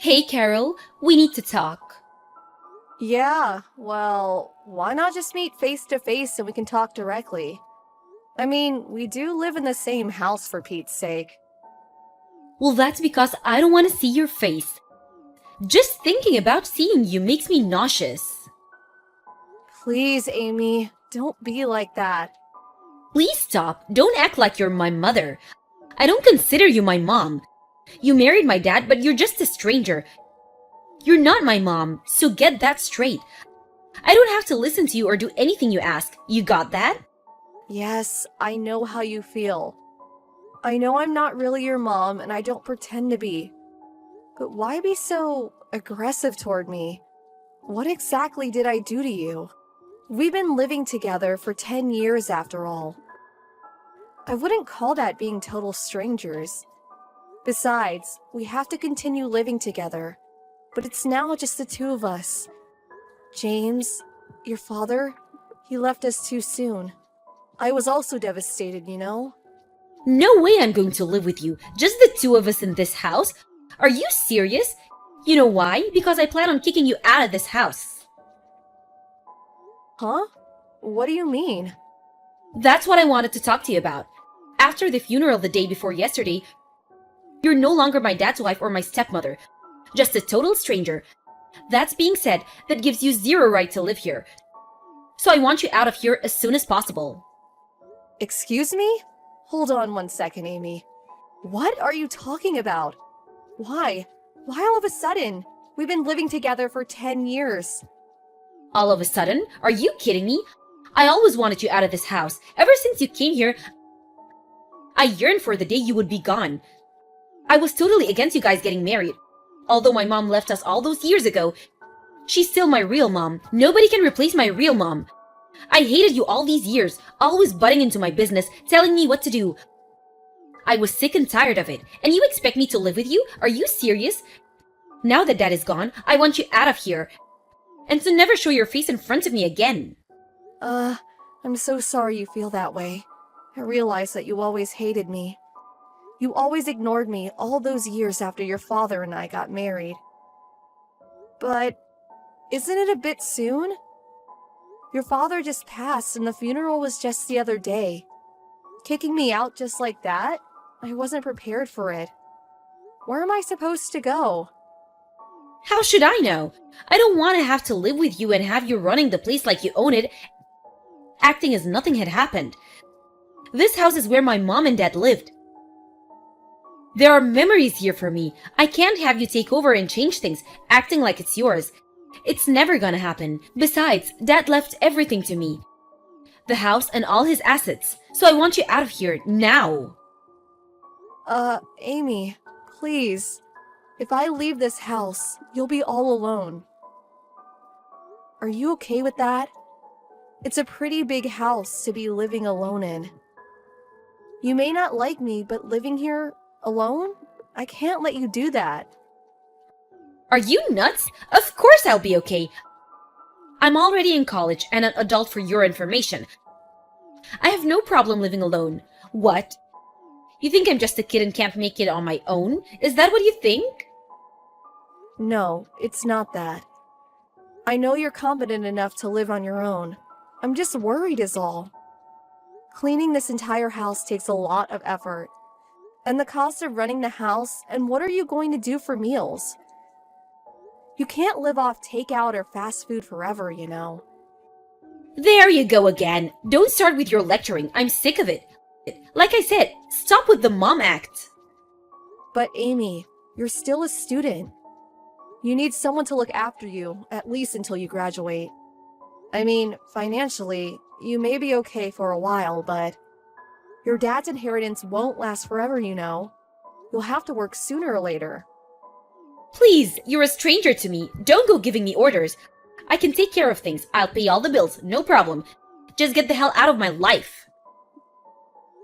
Hey Carol, we need to talk. Yeah, well, why not just meet face to face and we can talk directly? I mean, we do live in the same house for Pete's sake. Well, that's because I don't want to see your face. Just thinking about seeing you makes me nauseous. Please, Amy, don't be like that. Please stop. Don't act like you're my mother. I don't consider you my mom. You married my dad, but you're just a stranger. You're not my mom, so get that straight. I don't have to listen to you or do anything you ask. You got that? Yes, I know how you feel. I know I'm not really your mom and I don't pretend to be. But why be so aggressive toward me? What exactly did I do to you? We've been living together for 10 years after all. I wouldn't call that being total strangers. Besides, we have to continue living together. But it's now just the two of us. James, your father, he left us too soon. I was also devastated, you know? No way I'm going to live with you. Just the two of us in this house? Are you serious? You know why? Because I plan on kicking you out of this house. Huh? What do you mean? That's what I wanted to talk to you about. After the funeral the day before yesterday, you're no longer my dad's wife or my stepmother. Just a total stranger. That's being said, that gives you zero right to live here. So I want you out of here as soon as possible. Excuse me? Hold on one second, Amy. What are you talking about? Why? Why all of a sudden? We've been living together for 10 years. All of a sudden? Are you kidding me? I always wanted you out of this house. Ever since you came here, I yearned for the day you would be gone. I was totally against you guys getting married. Although my mom left us all those years ago, she's still my real mom. Nobody can replace my real mom. I hated you all these years, always butting into my business, telling me what to do. I was sick and tired of it. And you expect me to live with you? Are you serious? Now that Dad is gone, I want you out of here. And to never show your face in front of me again. I'm so sorry you feel that way. I realize that you always hated me. You always ignored me all those years after your father and I got married. But isn't it a bit soon? Your father just passed and the funeral was just the other day. Kicking me out just like that? I wasn't prepared for it. Where am I supposed to go? How should I know? I don't want to have to live with you and have you running the place like you own it, acting as nothing had happened. This house is where my mom and dad lived. There are memories here for me. I can't have you take over and change things, acting like it's yours. It's never gonna happen. Besides, Dad left everything to me. The house and all his assets. So I want you out of here, now. Amy, please. If I leave this house, you'll be all alone. Are you okay with that? It's a pretty big house to be living alone in. You may not like me, but living here alone? I can't let you do that. Are you nuts? Of course I'll be okay. I'm already in college and an adult for your information. I have no problem living alone. What? You think I'm just a kid and can't make it on my own? Is that what you think? No, it's not that. I know you're competent enough to live on your own. I'm just worried is all. Cleaning this entire house takes a lot of effort. And the cost of running the house, and what are you going to do for meals? You can't live off takeout or fast food forever, you know. There you go again. Don't start with your lecturing. I'm sick of it. Like I said, stop with the mom act. But Amy, you're still a student. You need someone to look after you, at least until you graduate. I mean, financially, you may be okay for a while, but your dad's inheritance won't last forever, you know. You'll have to work sooner or later. Please, you're a stranger to me. Don't go giving me orders. I can take care of things. I'll pay all the bills, no problem. Just get the hell out of my life.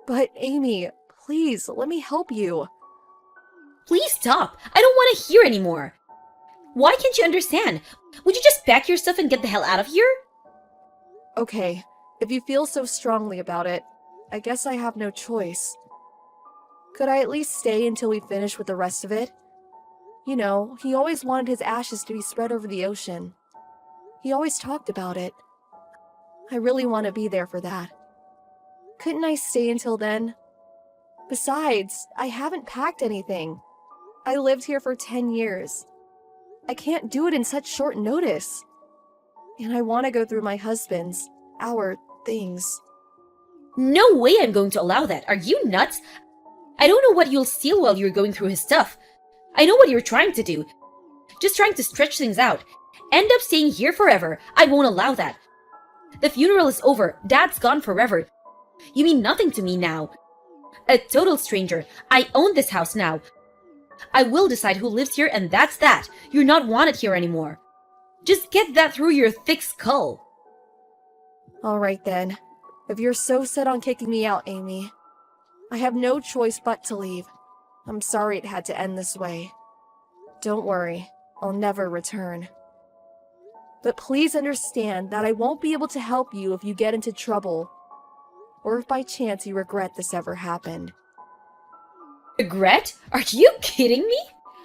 But Amy, please, let me help you. Please stop. I don't want to hear anymore. Why can't you understand? Would you just pack your stuff and get the hell out of here? Okay, if you feel so strongly about it, I guess I have no choice. Could I at least stay until we finish with the rest of it? You know, he always wanted his ashes to be spread over the ocean. He always talked about it. I really want to be there for that. Couldn't I stay until then? Besides, I haven't packed anything. I lived here for 10 years. I can't do it in such short notice. And I want to go through my husband's, our things. No way I'm going to allow that. Are you nuts? I don't know what you'll steal while you're going through his stuff. I know what you're trying to do. Just trying to stretch things out. End up staying here forever. I won't allow that. The funeral is over. Dad's gone forever. You mean nothing to me now. A total stranger. I own this house now. I will decide who lives here, and that's that. You're not wanted here anymore. Just get that through your thick skull. All right then. If you're so set on kicking me out, Amy, I have no choice but to leave. I'm sorry it had to end this way. Don't worry, I'll never return. But please understand that I won't be able to help you if you get into trouble, or if by chance you regret this ever happened. Regret? Are you kidding me?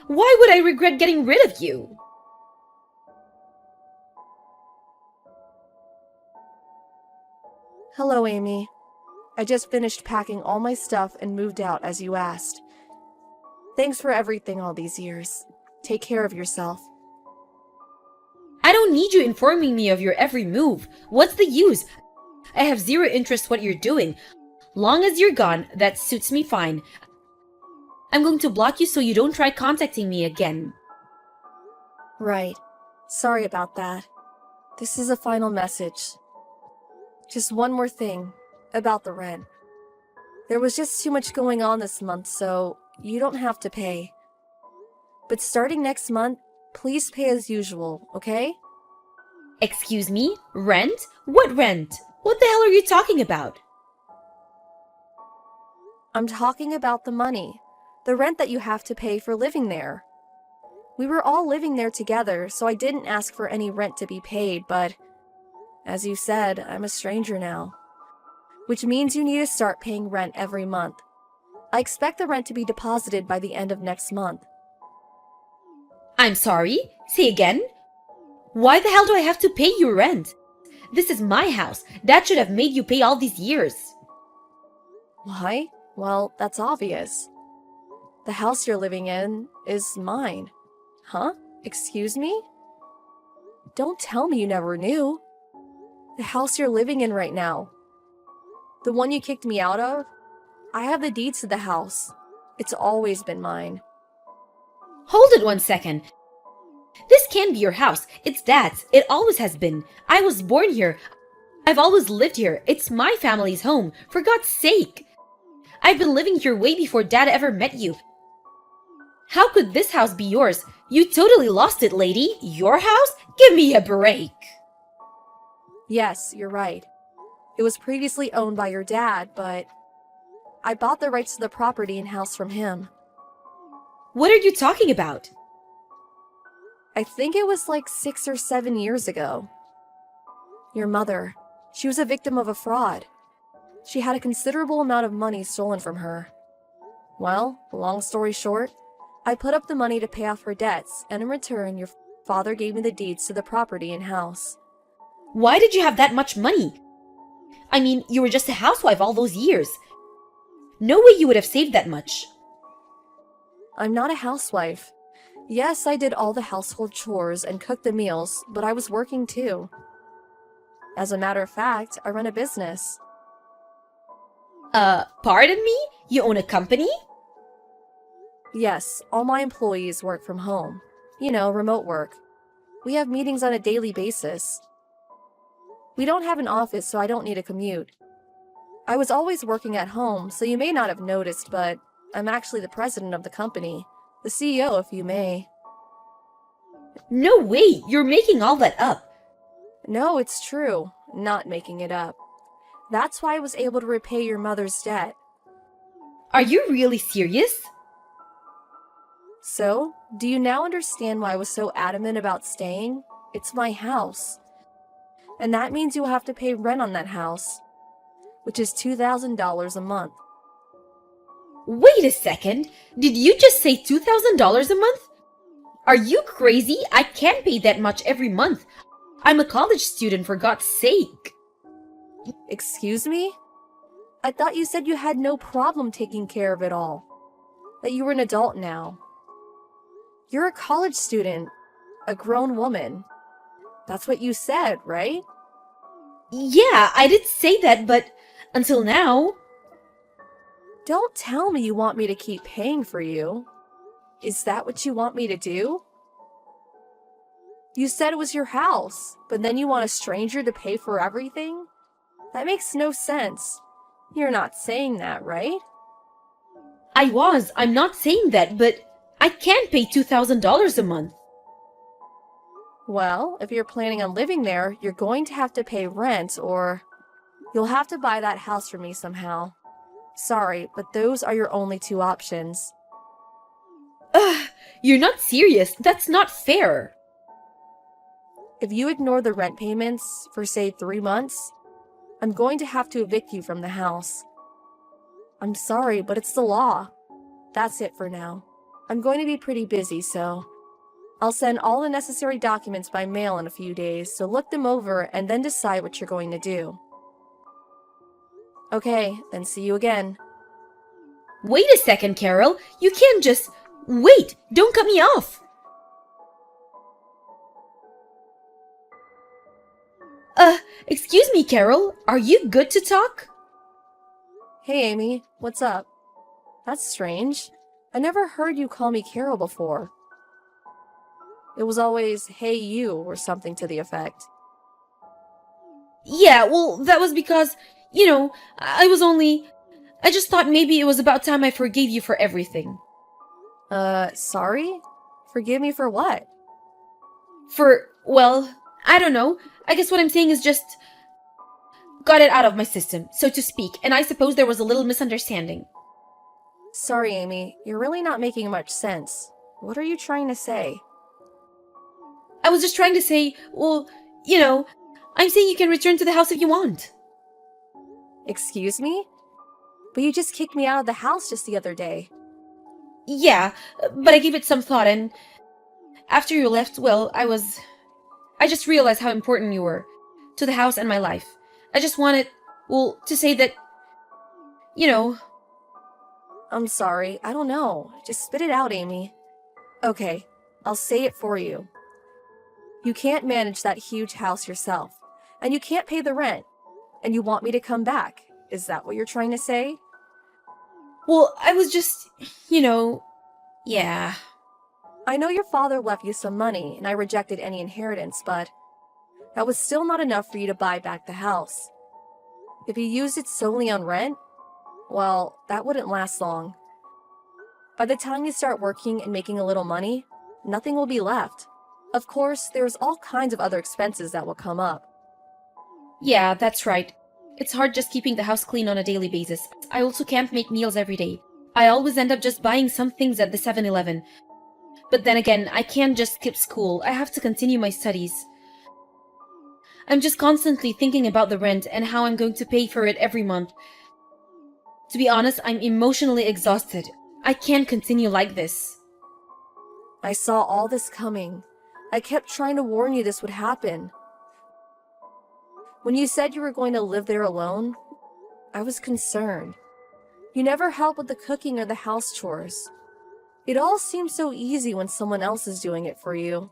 Why would I regret getting rid of you? Hello, Amy. I just finished packing all my stuff and moved out as you asked. Thanks for everything all these years. Take care of yourself. I don't need you informing me of your every move. What's the use? I have zero interest what you're doing. Long as you're gone, that suits me fine. I'm going to block you so you don't try contacting me again. Right. Sorry about that. This is a final message. Just one more thing about the rent. There was just too much going on this month, so you don't have to pay. But starting next month, please pay as usual, okay? Excuse me? Rent? What rent? What the hell are you talking about? I'm talking about the money. The rent that you have to pay for living there. We were all living there together, so I didn't ask for any rent to be paid, but as you said, I'm a stranger now. Which means you need to start paying rent every month. I expect the rent to be deposited by the end of next month. I'm sorry? Say again? Why the hell do I have to pay you rent? This is my house. Dad should have made you pay all these years. Why? Well, that's obvious. The house you're living in is mine. Huh? Excuse me? Don't tell me you never knew. The house you're living in right now. The one you kicked me out of? I have the deeds to the house. It's always been mine. Hold it 1 second. This can't be your house. It's Dad's. It always has been. I was born here. I've always lived here. It's my family's home. For God's sake. I've been living here way before Dad ever met you. How could this house be yours? You totally lost it, lady. Your house? Give me a break. Yes, you're right. It was previously owned by your dad, but I bought the rights to the property and house from him. What are you talking about? I think it was like 6 or 7 years ago. Your mother, she was a victim of a fraud. She had a considerable amount of money stolen from her. Well, long story short, I put up the money to pay off her debts, and in return, your father gave me the deeds to the property and house. Why did you have that much money? I mean, you were just a housewife all those years. No way you would have saved that much. I'm not a housewife. Yes, I did all the household chores and cooked the meals, but I was working too. As a matter of fact, I run a business. Pardon me? You own a company? Yes, all my employees work from home. You know, remote work. We have meetings on a daily basis. We don't have an office, so I don't need a commute. I was always working at home, so you may not have noticed, but I'm actually the president of the company. The CEO, if you may. No way! You're making all that up. No, it's true. Not making it up. That's why I was able to repay your mother's debt. Are you really serious? So, do you now understand why I was so adamant about staying? It's my house. And that means you'll have to pay rent on that house, which is $2,000 a month. Wait a second. Did you just say $2,000 a month? Are you crazy? I can't pay that much every month. I'm a college student, for God's sake. Excuse me? I thought you said you had no problem taking care of it all. That you were an adult now. You're a college student, a grown woman. That's what you said, right? Yeah, I did say that, but until now... Don't tell me you want me to keep paying for you. Is that what you want me to do? You said it was your house, but then you want a stranger to pay for everything? That makes no sense. You're not saying that, right? I'm not saying that, but I can't pay $2,000 a month. Well, if you're planning on living there, you're going to have to pay rent, or you'll have to buy that house for me somehow. Sorry, but those are your only two options. Ugh, you're not serious. That's not fair. If you ignore the rent payments for, say, 3 months, I'm going to have to evict you from the house. I'm sorry, but it's the law. That's it for now. I'm going to be pretty busy, so I'll send all the necessary documents by mail in a few days, so look them over and then decide what you're going to do. Okay, then see you again. Wait a second, Carol. You can't just... Wait! Don't cut me off! Excuse me, Carol. Are you good to talk? Hey, Amy, what's up? That's strange. I never heard you call me Carol before. It was always, hey you, or something to the effect. Yeah, well, that was because, I just thought maybe it was about time I forgave you for everything. Sorry? Forgive me for what? Well, I don't know. I guess what I'm saying is just... got it out of my system, so to speak, and I suppose there was a little misunderstanding. Sorry, Amy, you're really not making much sense. What are you trying to say? I was just trying to say, well, I'm saying you can return to the house if you want. Excuse me? But you just kicked me out of the house just the other day. Yeah, but I gave it some thought, and after you left, well, I just realized how important you were to the house and my life. I just wanted, to say that, I'm sorry, I don't know. Just spit it out, Amy. Okay, I'll say it for you. You can't manage that huge house yourself, and you can't pay the rent, and you want me to come back. Is that what you're trying to say? Well, I was just, yeah. I know your father left you some money, and I rejected any inheritance, but that was still not enough for you to buy back the house. If you used it solely on rent, well, that wouldn't last long. By the time you start working and making a little money, nothing will be left. Of course, there's all kinds of other expenses that will come up. Yeah, that's right. It's hard just keeping the house clean on a daily basis. I also can't make meals every day. I always end up just buying some things at the 7-Eleven. But then again, I can't just skip school. I have to continue my studies. I'm just constantly thinking about the rent and how I'm going to pay for it every month. To be honest, I'm emotionally exhausted. I can't continue like this. I saw all this coming. I kept trying to warn you this would happen. When you said you were going to live there alone, I was concerned. You never help with the cooking or the house chores. It all seems so easy when someone else is doing it for you.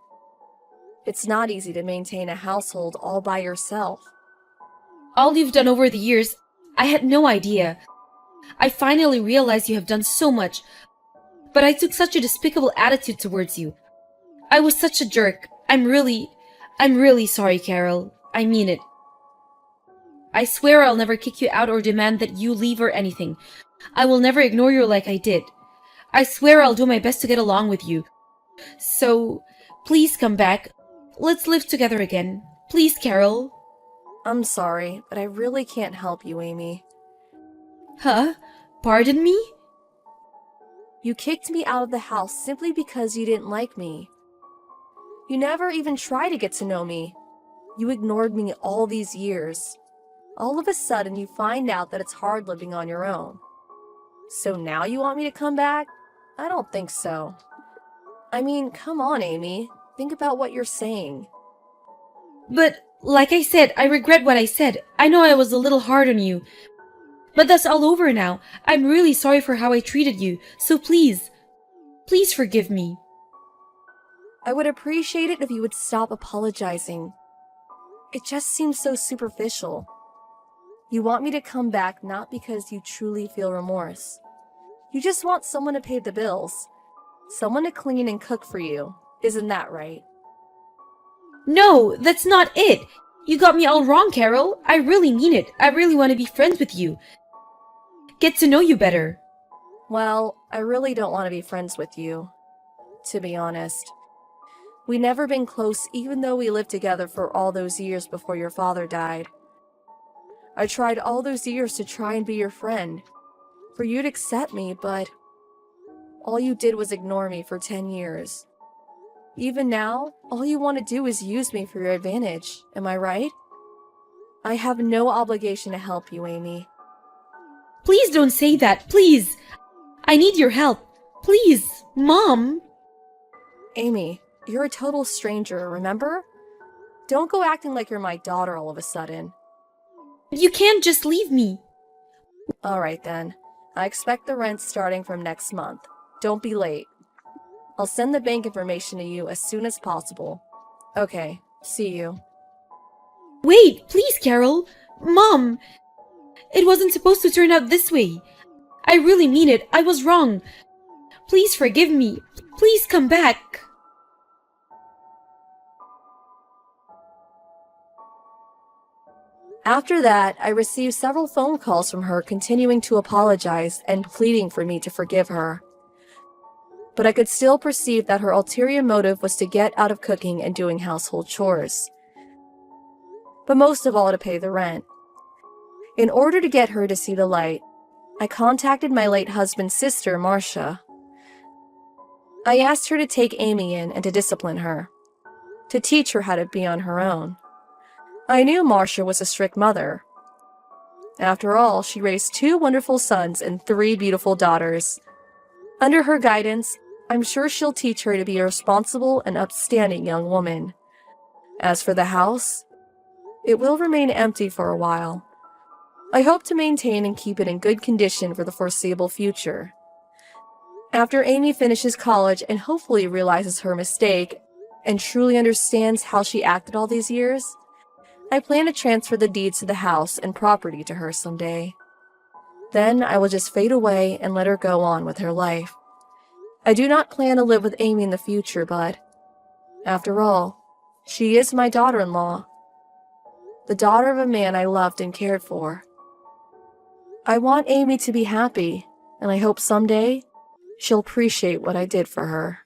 It's not easy to maintain a household all by yourself. All you've done over the years, I had no idea. I finally realized you have done so much, but I took such a despicable attitude towards you. I was such a jerk. I'm really sorry, Carol. I mean it. I swear I'll never kick you out or demand that you leave or anything. I will never ignore you like I did. I swear I'll do my best to get along with you. So, please come back. Let's live together again. Please, Carol. I'm sorry, but I really can't help you, Amy. Huh? Pardon me? You kicked me out of the house simply because you didn't like me. You never even tried to get to know me. You ignored me all these years. All of a sudden, you find out that it's hard living on your own. So now you want me to come back? I don't think so. I mean, come on, Amy. Think about what you're saying. But, like I said, I regret what I said. I know I was a little hard on you. But that's all over now. I'm really sorry for how I treated you. So please, please forgive me. I would appreciate it if you would stop apologizing. It just seems so superficial. You want me to come back not because you truly feel remorse. You just want someone to pay the bills. Someone to clean and cook for you. Isn't that right? No, that's not it. You got me all wrong, Carol. I really mean it. I really want to be friends with you. Get to know you better. Well, I really don't want to be friends with you, to be honest. We never been close even though we lived together for all those years before your father died. I tried all those years to try and be your friend, for you to accept me, but all you did was ignore me for 10 years. Even now, all you want to do is use me for your advantage, am I right? I have no obligation to help you, Amy. Please don't say that, please. I need your help. Please, Mom. Amy, you're a total stranger, remember? Don't go acting like you're my daughter all of a sudden. You can't just leave me. Alright then. I expect the rent starting from next month. Don't be late. I'll send the bank information to you as soon as possible. Okay, see you. Wait, please, Carol. Mom, it wasn't supposed to turn out this way. I really mean it. I was wrong. Please forgive me. Please come back. After that, I received several phone calls from her continuing to apologize and pleading for me to forgive her. But I could still perceive that her ulterior motive was to get out of cooking and doing household chores. But most of all, to pay the rent. In order to get her to see the light, I contacted my late husband's sister, Marcia. I asked her to take Amy in and to discipline her, to teach her how to be on her own. I knew Marcia was a strict mother. After all, she raised 2 wonderful sons and 3 beautiful daughters. Under her guidance, I'm sure she'll teach her to be a responsible and upstanding young woman. As for the house, it will remain empty for a while. I hope to maintain and keep it in good condition for the foreseeable future. After Amy finishes college and hopefully realizes her mistake and truly understands how she acted all these years, I plan to transfer the deeds to the house and property to her someday. Then I will just fade away and let her go on with her life. I do not plan to live with Amy in the future, but after all, she is my daughter-in-law, the daughter of a man I loved and cared for. I want Amy to be happy, and I hope someday she'll appreciate what I did for her.